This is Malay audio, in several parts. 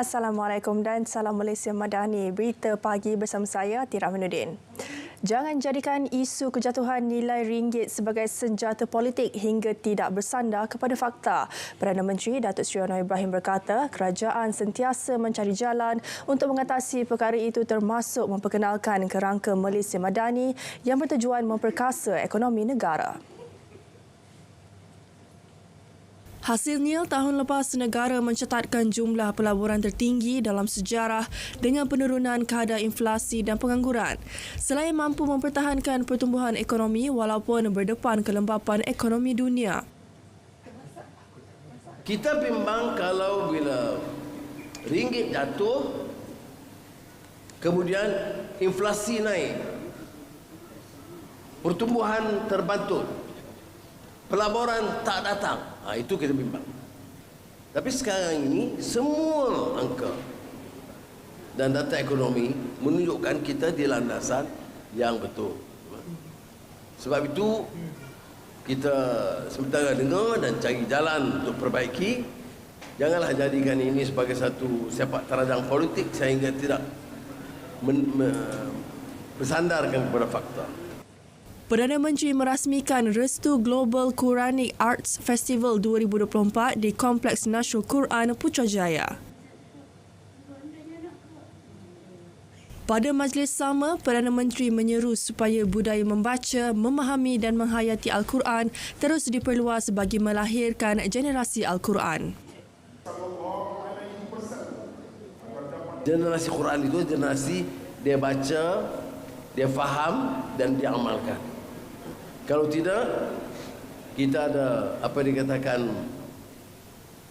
Assalamualaikum dan salam Malaysia Madani. Berita pagi bersama saya, Tira Aminuddin. Jangan jadikan isu kejatuhan nilai ringgit sebagai senjata politik hingga tidak bersandar kepada fakta. Perdana Menteri Datuk Seri Anwar Ibrahim berkata, kerajaan sentiasa mencari jalan untuk mengatasi perkara itu termasuk memperkenalkan kerangka Malaysia Madani yang bertujuan memperkasa ekonomi negara. Hasilnya, tahun lepas negara mencatatkan jumlah pelaburan tertinggi dalam sejarah dengan penurunan kadar inflasi dan pengangguran. Selain mampu mempertahankan pertumbuhan ekonomi walaupun berdepan kelembapan ekonomi dunia. Kita bimbang kalau bila ringgit jatuh, kemudian inflasi naik, pertumbuhan terbantut, pelaburan tak datang. Itu kita bimbang. Tapi sekarang ini semua angka dan data ekonomi menunjukkan kita di landasan yang betul. Sebab itu kita sementara dengar dan cari jalan untuk perbaiki. Janganlah jadikan ini sebagai satu sepak terjang politik sehingga tidak bersandarkan kepada fakta. Perdana Menteri merasmikan restu Global Quranic Arts Festival 2024 di Kompleks Nasrul Quran Putrajaya. Pada majlis sama, Perdana Menteri menyeru supaya budaya membaca, memahami dan menghayati Al-Quran terus diperluas bagi melahirkan generasi Al-Quran. Generasi Quran itu generasi dia baca, dia faham dan dia amalkan. Kalau tidak, kita ada apa dikatakan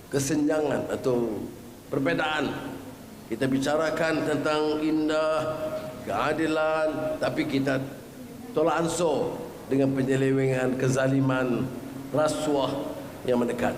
kesenjangan atau perbezaan. Kita bicarakan tentang indah, keadilan, tapi kita tolak ansur dengan penyelewengan, kezaliman, rasuah yang mendekat.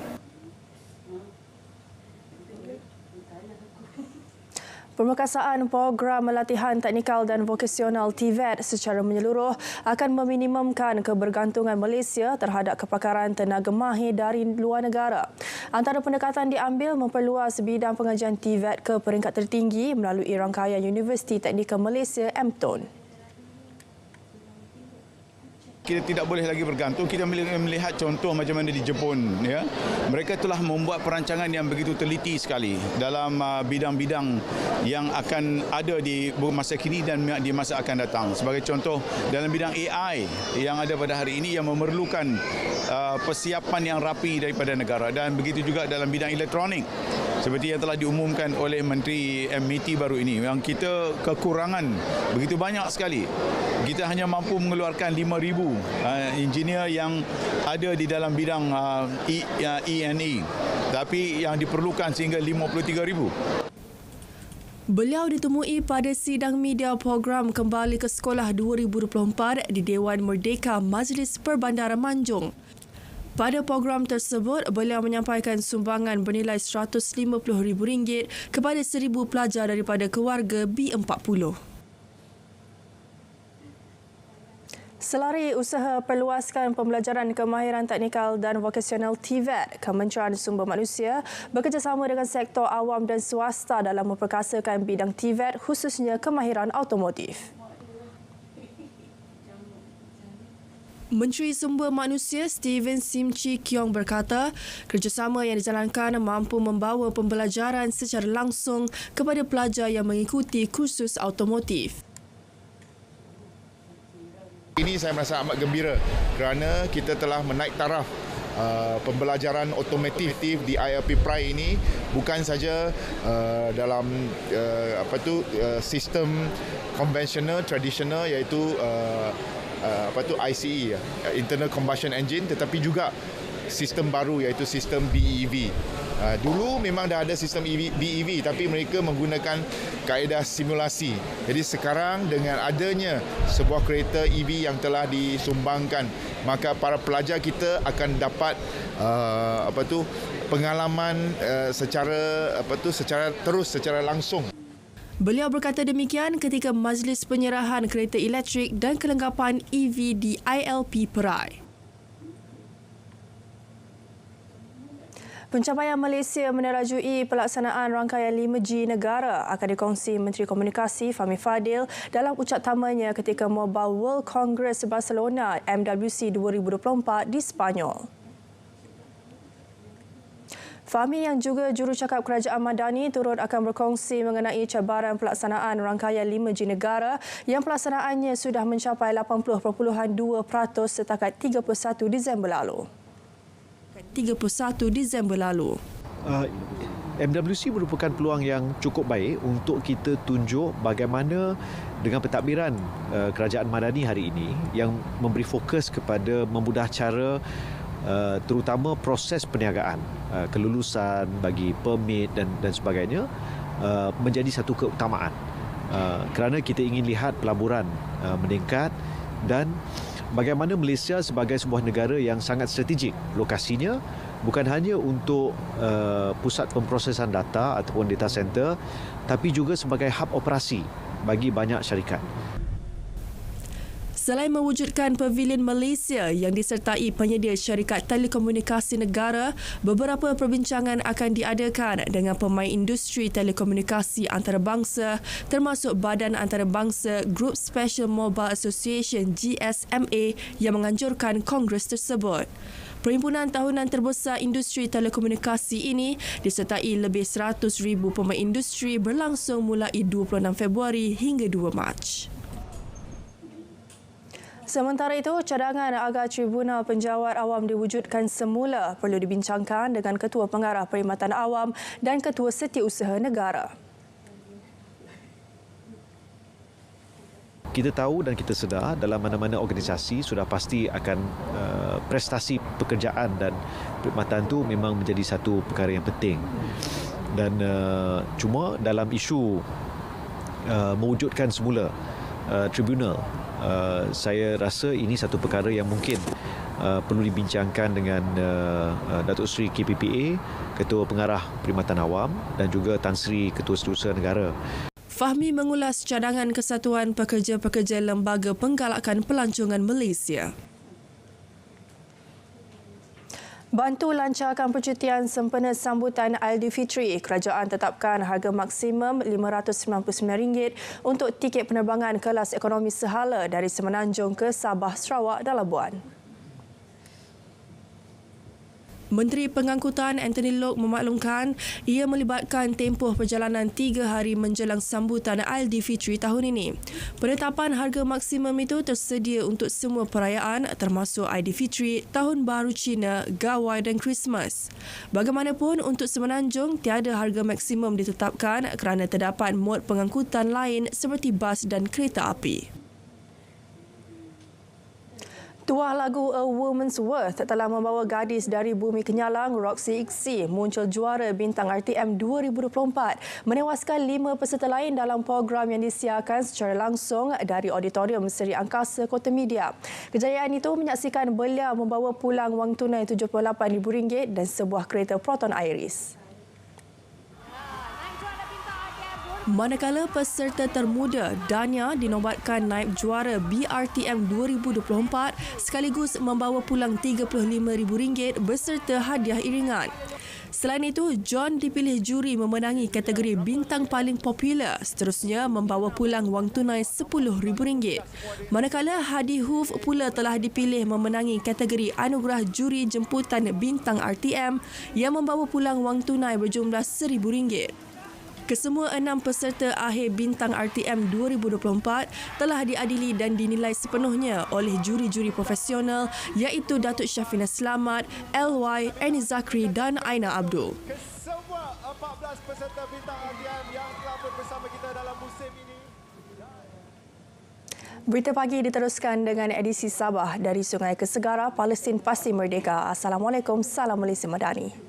Pemerkasaan program latihan teknikal dan vokasional TVET secara menyeluruh akan meminimumkan kebergantungan Malaysia terhadap kepakaran tenaga mahir dari luar negara. Antara pendekatan diambil memperluas bidang pengajian TVET ke peringkat tertinggi melalui rangkaian Universiti Teknikal Malaysia MTON. Kita tidak boleh lagi bergantung. Kita melihat contoh macam mana di Jepun, ya. Mereka telah membuat perancangan yang begitu teliti sekali dalam bidang-bidang yang akan ada di masa kini dan di masa akan datang. Sebagai contoh, dalam bidang AI yang ada pada hari ini yang memerlukan persiapan yang rapi daripada negara, dan begitu juga dalam bidang elektronik seperti yang telah diumumkan oleh Menteri MIT baru ini, yang kita kekurangan begitu banyak sekali. Kita hanya mampu mengeluarkan 5,000 engineer yang ada di dalam bidang E&E, tapi yang diperlukan sehingga 53,000. Beliau ditemui pada sidang media program Kembali ke Sekolah 2024 di Dewan Merdeka Majlis Perbandaran Manjung. Pada program tersebut, beliau menyampaikan sumbangan bernilai RM150,000 kepada 1,000 pelajar daripada keluarga B40. Selari usaha perluaskan pembelajaran kemahiran teknikal dan vokasional TVET, Kementerian Sumber Manusia bekerjasama dengan sektor awam dan swasta dalam memperkasakan bidang TVET khususnya kemahiran automotif. Menteri Sumber Manusia Steven Sim Chee Kiong berkata, kerjasama yang dijalankan mampu membawa pembelajaran secara langsung kepada pelajar yang mengikuti kursus automotif. Ini saya merasa amat gembira kerana kita telah menaik taraf pembelajaran otomotif di ILP PRI ini, bukan saja dalam sistem konvensional tradisional iaitu ICE, internal combustion engine, tetapi juga sistem baru iaitu sistem BEV. Dulu memang dah ada sistem BEV, tapi mereka menggunakan kaedah simulasi. Jadi sekarang dengan adanya sebuah kereta EV yang telah disumbangkan, maka para pelajar kita akan dapat pengalaman secara langsung. Beliau berkata demikian ketika majlis penyerahan kereta elektrik dan kelengkapan EV di ILP Perai. Pencapaian Malaysia menerajui pelaksanaan rangkaian 5G negara akan dikongsi Menteri Komunikasi Fahmi Fadil dalam ucap tamanya ketika Mobile World Congress Barcelona MWC 2024 di Sepanyol. Fahmi yang juga jurucakap Kerajaan Madani turut akan berkongsi mengenai cabaran pelaksanaan rangkaian 5G negara yang pelaksanaannya sudah mencapai 80.2% setakat 31 Disember lalu. MWC merupakan peluang yang cukup baik untuk kita tunjuk bagaimana dengan pentadbiran Kerajaan Madani hari ini yang memberi fokus kepada memudah cara terutama proses perniagaan, kelulusan bagi permit dan sebagainya menjadi satu keutamaan kerana kita ingin lihat pelaburan meningkat dan bagaimana Malaysia sebagai sebuah negara yang sangat strategik lokasinya bukan hanya untuk pusat pemprosesan data ataupun data center tapi juga sebagai hub operasi bagi banyak syarikat. Selain mewujudkan Pavilion Malaysia yang disertai penyedia syarikat telekomunikasi negara, beberapa perbincangan akan diadakan dengan pemain industri telekomunikasi antarabangsa termasuk Badan Antarabangsa Group Special Mobile Association GSMA yang menganjurkan kongres tersebut. Perhimpunan tahunan terbesar industri telekomunikasi ini disertai lebih 100,000 pemain industri berlangsung mulai 26 Februari hingga 2 Mac. Sementara itu, cadangan agar Tribunal Penjawat Awam diwujudkan semula perlu dibincangkan dengan Ketua Pengarah Perkhidmatan Awam dan Ketua Setiausaha Negara. Kita tahu dan kita sedar dalam mana-mana organisasi sudah pasti akan prestasi pekerjaan dan perkhidmatan itu memang menjadi satu perkara yang penting. Dan cuma dalam isu mewujudkan semula tribunal, saya rasa ini satu perkara yang mungkin perlu dibincangkan dengan Datuk Seri KPPA, Ketua Pengarah Perkhidmatan Awam dan juga Tan Sri Ketua Setiausaha Negara. Fahmi mengulas cadangan Kesatuan Pekerja-Pekerja Lembaga Penggalakan Pelancongan Malaysia. Bantu lancarkan percutian sempena sambutan Aidilfitri, kerajaan tetapkan harga maksimum RM599 untuk tiket penerbangan kelas ekonomi sehala dari Semenanjung ke Sabah, Sarawak dan Labuan. Menteri Pengangkutan Anthony Loke memaklumkan ia melibatkan tempoh perjalanan 3 hari menjelang sambutan Aidilfitri tahun ini. Penetapan harga maksimum itu tersedia untuk semua perayaan termasuk Aidilfitri, Tahun Baru Cina, Gawai dan Christmas. Bagaimanapun untuk Semenanjung, tiada harga maksimum ditetapkan kerana terdapat mod pengangkutan lain seperti bas dan kereta api. Tuah lagu A Woman's Worth telah membawa gadis dari Bumi Kenyalang, Roxy Iksi, muncul juara bintang RTM 2024, menewaskan 5 peserta lain dalam program yang disiarkan secara langsung dari Auditorium Seri Angkasa Kota Media. Kejayaan itu menyaksikan belia membawa pulang wang tunai RM78,000 dan sebuah kereta Proton Iris. Manakala peserta termuda Dania dinobatkan naib juara BRTM 2024 sekaligus membawa pulang RM35,000 beserta hadiah iringan. Selain itu, John dipilih juri memenangi kategori bintang paling popular, seterusnya membawa pulang wang tunai RM10,000. Manakala Hadi Hoof pula telah dipilih memenangi kategori anugerah juri jemputan bintang RTM yang membawa pulang wang tunai berjumlah RM1,000. Kesemua 6 peserta akhir bintang RTM 2024 telah diadili dan dinilai sepenuhnya oleh juri-juri profesional iaitu Datuk Syafina Slamat, LY, Eni Zakri dan Aina Abdul. Kesemua 14 peserta bintang RTM yang telah bersama kita dalam musim ini. Berita pagi diteruskan dengan edisi Sabah dari Sungai Kesegara, Palestin pasti merdeka. Assalamualaikum, salam Malaysia Madani.